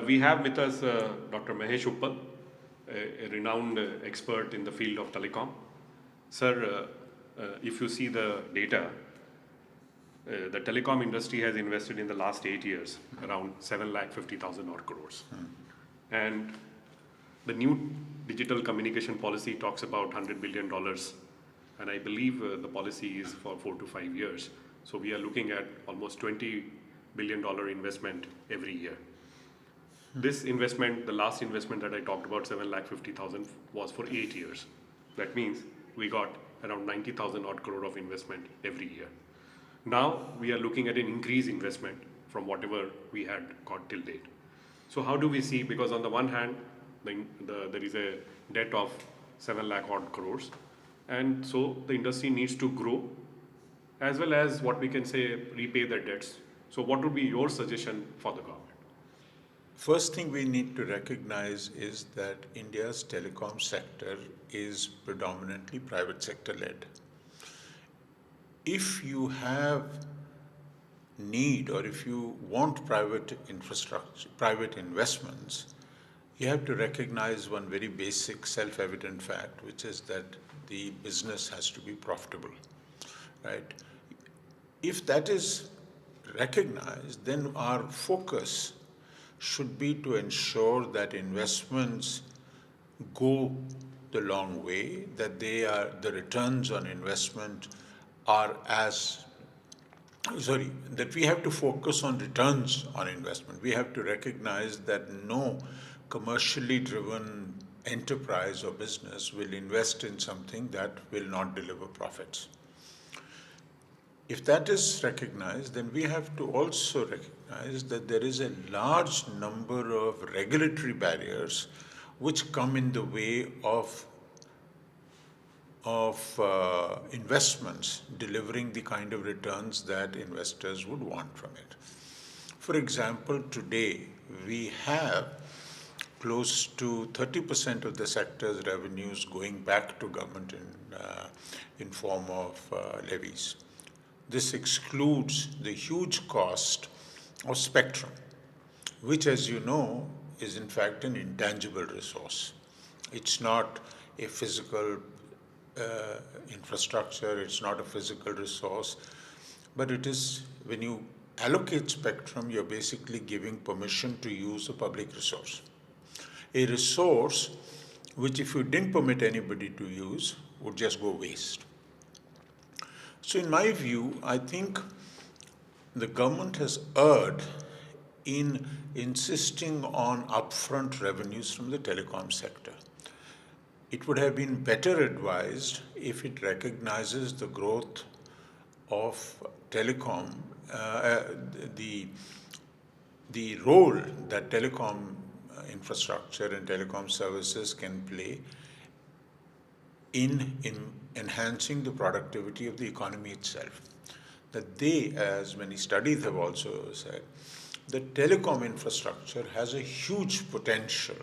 we have with us Dr. Mahesh Uppal, a renowned expert in the field of telecom. Sir, if you see the data, the telecom industry has invested in the last 8 years around 7,50,000 odd crores. And the new digital communication policy talks about $100 billion. And I believe the policy is for 4 to 5 years. So we are looking at almost $20 billion investment every year. This investment, the last investment that I talked about, 7,50,000, was for 8 years. That means we got around 90,000 odd crore of investment every year. Now we are looking at an increased investment from whatever we had got till date. So how do we see? Because on the one hand, there is a debt of 7 lakh odd crores, and so the industry needs to grow, as well as what we can say repay their debts. So what would be your suggestion for the government? First thing we need to recognize is that India's telecom sector is predominantly private sector led. If you have need or if you want private infrastructure, private investments, you have to recognize one very basic self-evident fact, which is that the business has to be profitable, right? If that is recognized, then our focus should be to ensure that investments go the long way, that the returns on investment are that we have to focus on returns on investment. We have to recognize that no commercially driven enterprise or business will invest in something that will not deliver profits. If that is recognized, then we have to also recognize that there is a large number of regulatory barriers which come in the way of investments delivering the kind of returns that investors would want from it. For example, today we have close to 30% of the sector's revenues going back to government in form of levies. This excludes the huge cost of spectrum, which, as you know, is in fact an intangible resource. It's not a physical infrastructure, it's not a physical resource, but it is, when you allocate spectrum, you're basically giving permission to use a public resource. A resource which, if you didn't permit anybody to use, would just go waste. So in my view, I think the government has erred in insisting on upfront revenues from the telecom sector. It would have been better advised if it recognizes the growth of telecom, the role that telecom infrastructure and telecom services can play in enhancing the productivity of the economy itself. That they, as many studies have also said, the telecom infrastructure has a huge potential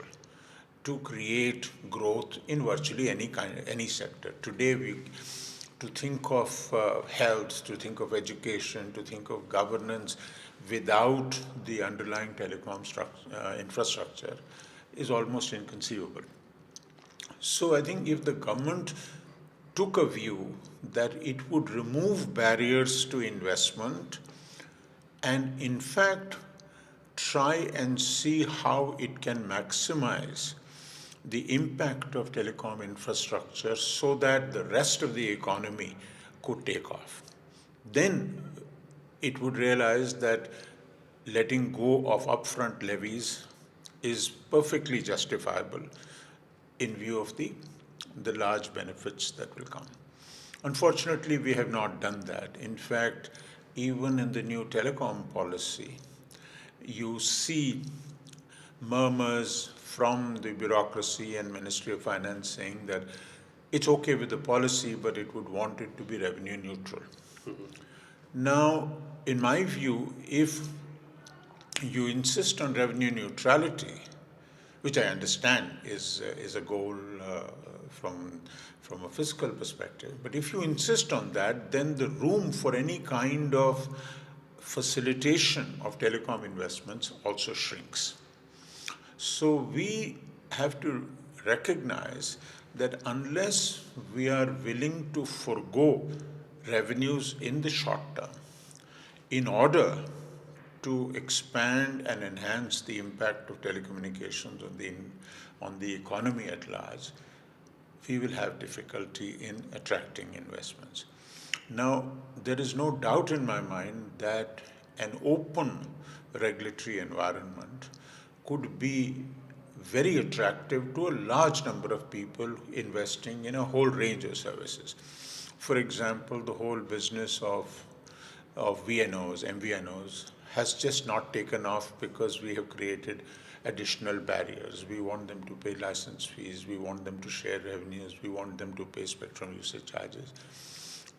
to create growth in virtually any sector. Today, to think of health, to think of education, to think of governance without the underlying telecom infrastructure is almost inconceivable. So I think if the government took a view that it would remove barriers to investment and in fact try and see how it can maximize the impact of telecom infrastructure so that the rest of the economy could take off, then it would realize that letting go of upfront levies is perfectly justifiable in view of the large benefits that will come. Unfortunately, we have not done that. In fact, even in the new telecom policy, you see murmurs from the bureaucracy and Ministry of Finance saying that it's okay with the policy, but it would want it to be revenue neutral. Now, in my view, if you insist on revenue neutrality, which I understand is a goal from a fiscal perspective, but if you insist on that, then the room for any kind of facilitation of telecom investments also shrinks. So we have to recognize that unless we are willing to forego revenues in the short term in order to expand and enhance the impact of telecommunications on the economy at large, we will have difficulty in attracting investments. Now, there is no doubt in my mind that an open regulatory environment could be very attractive to a large number of people investing in a whole range of services. For example, the whole business of VNOs, MVNOs, has just not taken off because we have created additional barriers. We want them to pay license fees, we want them to share revenues, we want them to pay spectrum usage charges.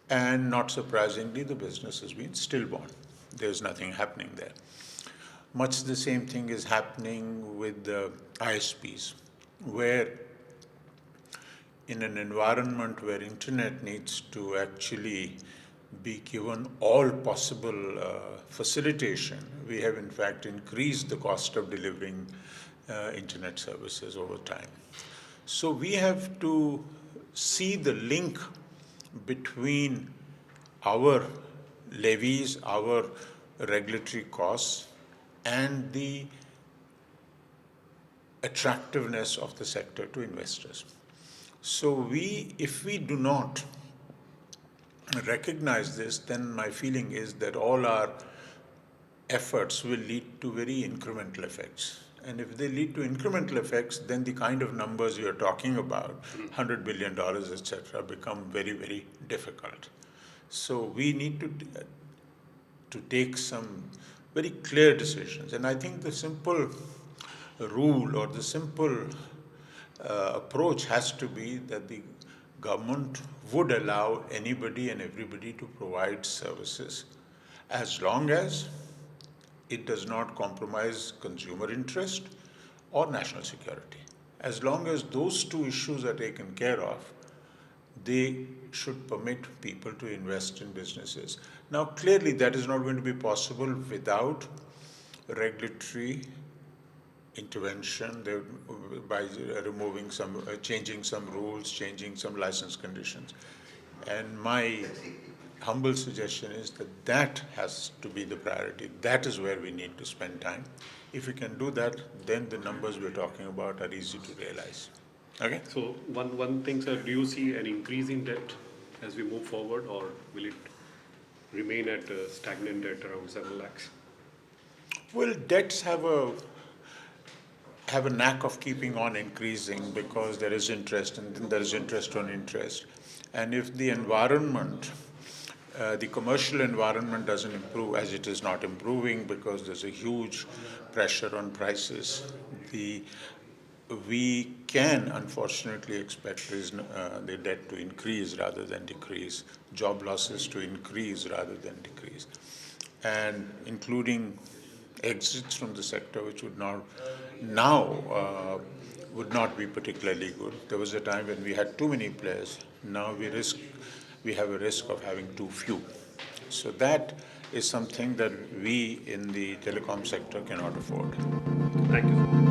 And not surprisingly, the business has been stillborn. There's nothing happening there. Much the same thing is happening with the ISPs, where in an environment where internet needs to actually be given all possible facilitation, we have in fact increased the cost of delivering internet services over time. So we have to see the link between our levies, our regulatory costs, and the attractiveness of the sector to investors. So if we do not recognize this, then my feeling is that all our efforts will lead to very incremental effects. And if they lead to incremental effects, then the kind of numbers we are talking about, $100 billion, etc., become very, very difficult. So we need to take some very clear decisions. And I think the simple rule or the simple approach has to be that the government would allow anybody and everybody to provide services as long as it does not compromise consumer interest or national security. As long as those two issues are taken care of, they should permit people to invest in businesses. Now, clearly, that is not going to be possible without regulatory intervention by removing some, changing some rules, changing some license conditions. And my humble suggestion is that that has to be the priority. That is where we need to spend time. If we can do that, then the numbers we're talking about are easy to realize. Okay? So one thing, sir, do you see an increase in debt as we move forward, or will it remain at stagnant at around 7 lakhs? Well, debts have a knack of keeping on increasing because there is interest and then there is interest on interest. And if the environment, the commercial environment doesn't improve, as it is not improving because there's a huge pressure on prices, we can unfortunately expect the debt to increase rather than decrease, job losses to increase rather than decrease, and including exits from the sector, which would would not be particularly good. There was a time when we had too many players. Now we have a risk of having too few. So that is something that we in the telecom sector cannot afford. Thank you, sir.